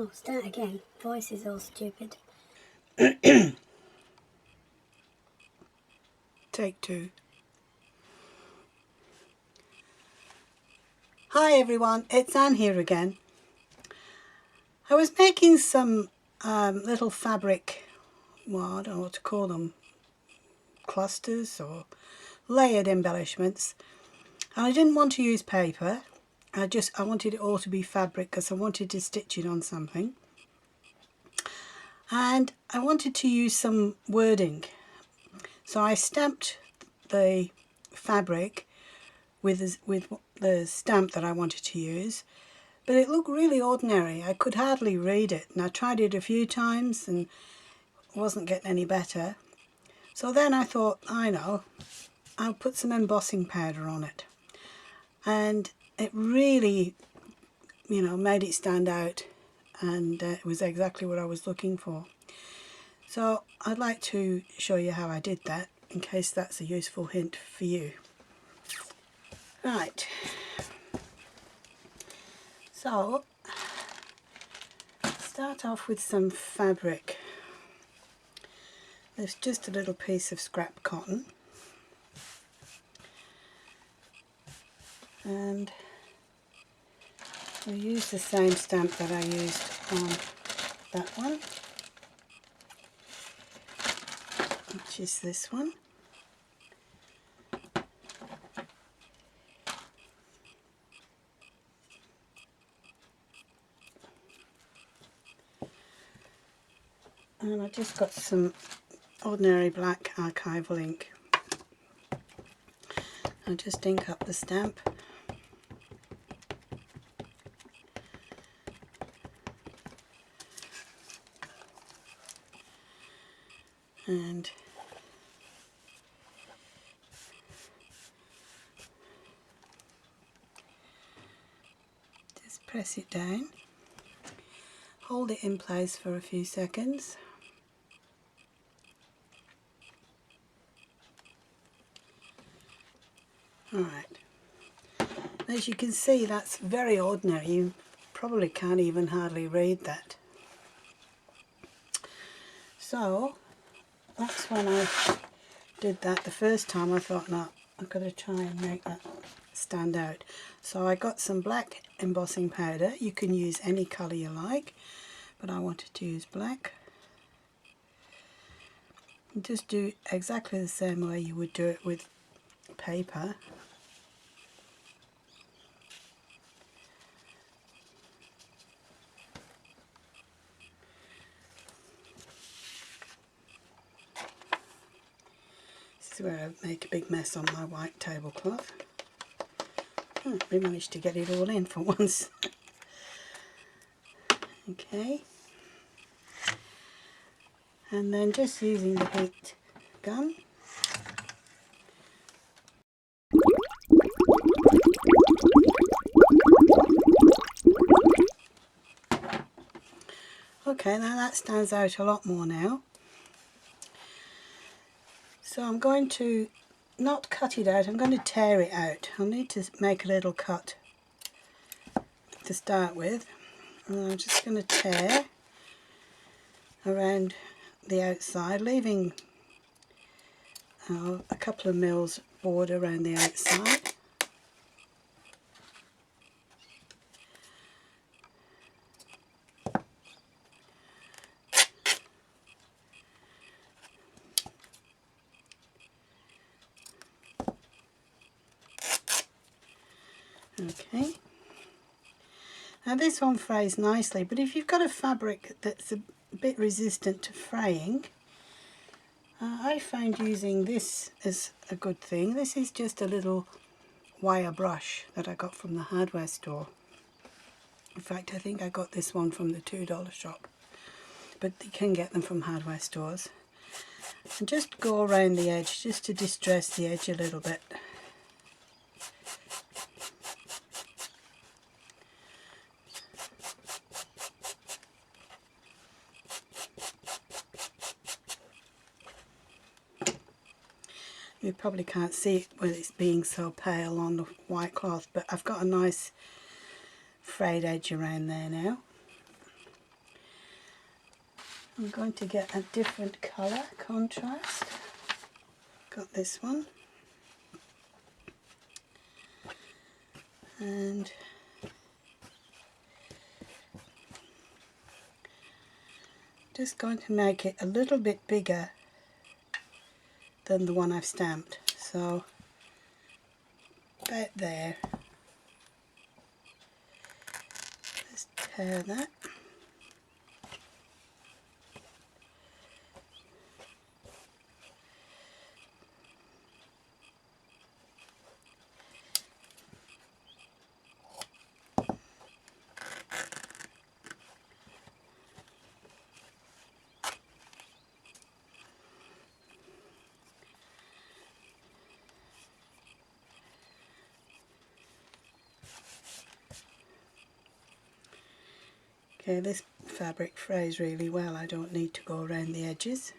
Oh, start again. Voice is all stupid. Take two. Hi everyone, it's Anne here again. I was making some little fabric, well, I don't know what to call them, clusters or layered embellishments. And I didn't want to use paper. I wanted it all to be fabric because I wanted to stitch it on something. And I wanted to use some wording. So I stamped the fabric with the stamp that I wanted to use, but it looked really ordinary. I could hardly read it, and I tried it a few times and wasn't getting any better. So then I thought, I know, I'll put some embossing powder on it, and it really, made it stand out, and it was exactly what I was looking for. So I'd like to show you how I did that, in case that's a useful hint for you. Right, so start off with some fabric. There's just a little piece of scrap cotton, and we'll use the same stamp that I used on that one, which is this one. And I just got some ordinary black archival ink. I'll just ink up the stamp. And just press it down. Hold it in place for a few seconds. Alright, as you can see, that's very ordinary. You probably can't even hardly read that. So that's when I did that the first time. I thought, no, I've got to try and make that stand out. So I got some black embossing powder. You can use any colour you like, but I wanted to use black. And just do exactly the same way you would do it with paper. This is where I make a big mess on my white tablecloth. Oh, we managed to get it all in for once. Okay. And then just using the heat gun. Okay, now that stands out a lot more now. So I'm going to not cut it out, I'm going to tear it out. I'll need to make a little cut to start with. And I'm just going to tear around the outside, leaving a couple of mils border around the outside. Okay. Now this one frays nicely, but if you've got a fabric that's a bit resistant to fraying, I find using this is a good thing. This is just a little wire brush that I got from the hardware store. In fact, I think I got this one from the $2 shop, but you can get them from hardware stores. And just go around the edge, just to distress the edge a little bit. You probably can't see it with it's being so pale on the white cloth, but I've got a nice frayed edge around there now. I'm going to get a different colour contrast. Got this one. And just going to make it a little bit bigger than the one I've stamped. So about there. Let's tear that. Okay, this fabric frays really well. I don't need to go around the edges.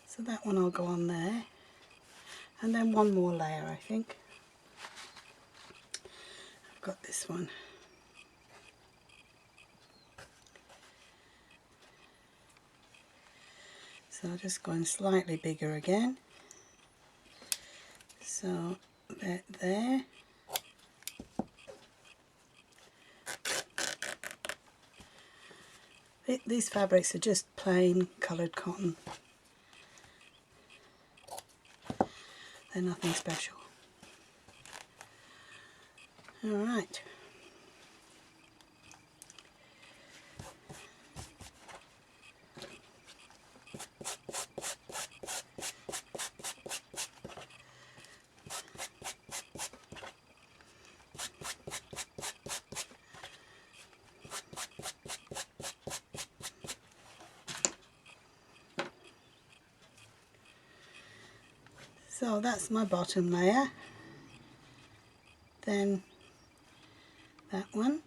So that one I'll go on there. And then one more layer, I think. I've got this one. So I'll just go in slightly bigger again. So about there. These fabrics are just plain coloured cotton. They're nothing special. Alright. So that's my bottom layer. Then that one.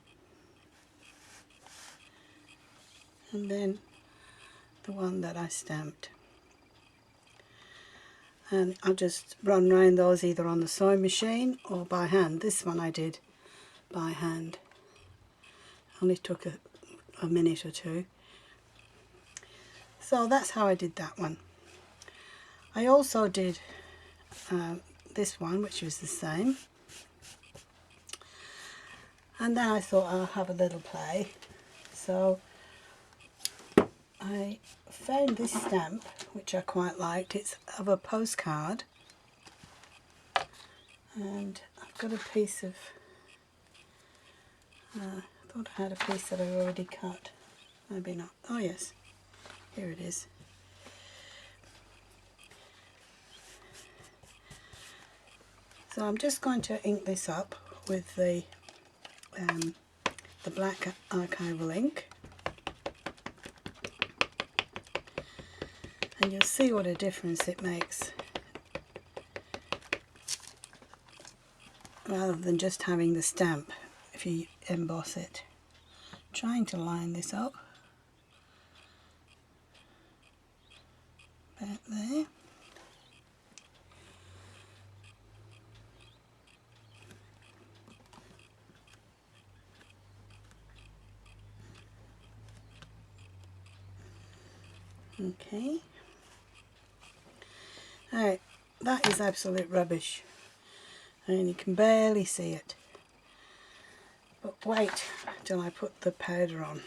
And then the one that I stamped. And I'll just run round those either on the sewing machine or by hand. This one I did by hand. Only took a minute or two. So that's how I did that one. I also did this one, which was the same, and then I thought I'll have a little play. So I found this stamp which I quite liked. It's of a postcard, and I've got a piece of I thought I had a piece that I already cut. Maybe not. Oh yes, here it is. So I'm just going to ink this up with the black archival ink, and you'll see what a difference it makes rather than just having the stamp if you emboss it. I'm trying to line this up about there. Okay. Alright, that is absolute rubbish. And you can barely see it. But wait till I put the powder on.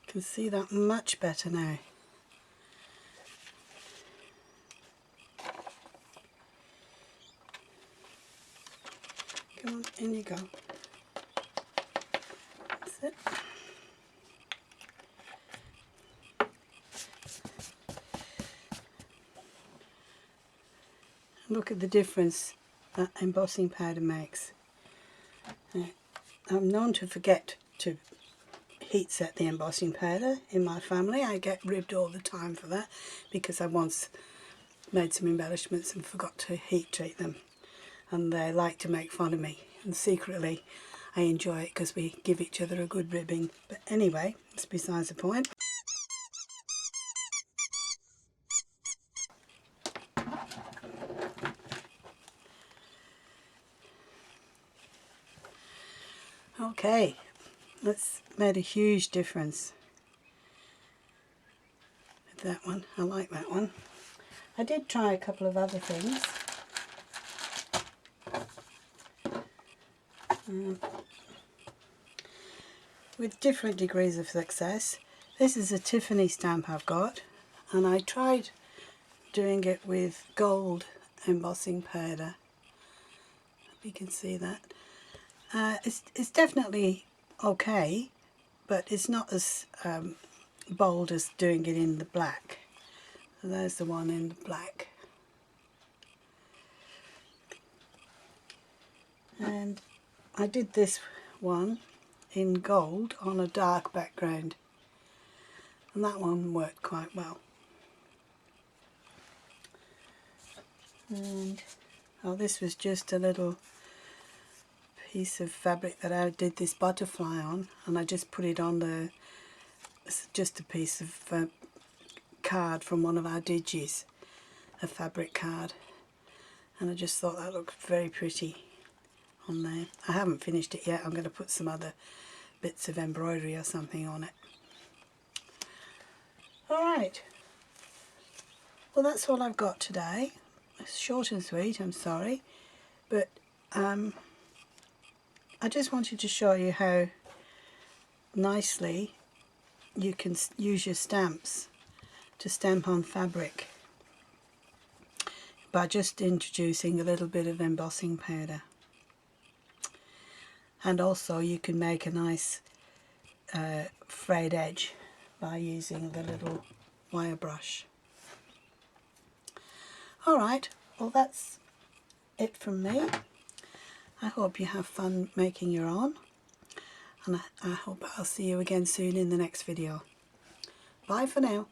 Can see that much better now. Come on, in you go. That's it. Look at the difference that embossing powder makes. I'm known to forget to heat set the embossing powder in my family. I get ribbed all the time for that because I once made some embellishments and forgot to heat treat them, and they like to make fun of me, and secretly I enjoy it because we give each other a good ribbing. But anyway, it's besides the point. Okay, that's made a huge difference with that one. I like that one. I did try a couple of other things. With different degrees of success. This is a Tiffany stamp I've got, and I tried doing it with gold embossing powder. You can see that. It's definitely okay, but it's not as bold as doing it in the black. So there's the one in the black. And I did this one in gold on a dark background, and that one worked quite well. And this was just a little piece of fabric that I did this butterfly on, and I just put it on the, just a piece of card from one of our digis, a fabric card, and I just thought that looked very pretty on there. I haven't finished it yet. I'm going to put some other bits of embroidery or something on it. Alright, well that's all I've got today. It's short and sweet, I'm sorry, but I just wanted to show you how nicely you can use your stamps to stamp on fabric by just introducing a little bit of embossing powder. And also you can make a nice frayed edge by using the little wire brush. Alright, well that's it from me. I hope you have fun making your own, and I hope I'll see you again soon in the next video. Bye for now.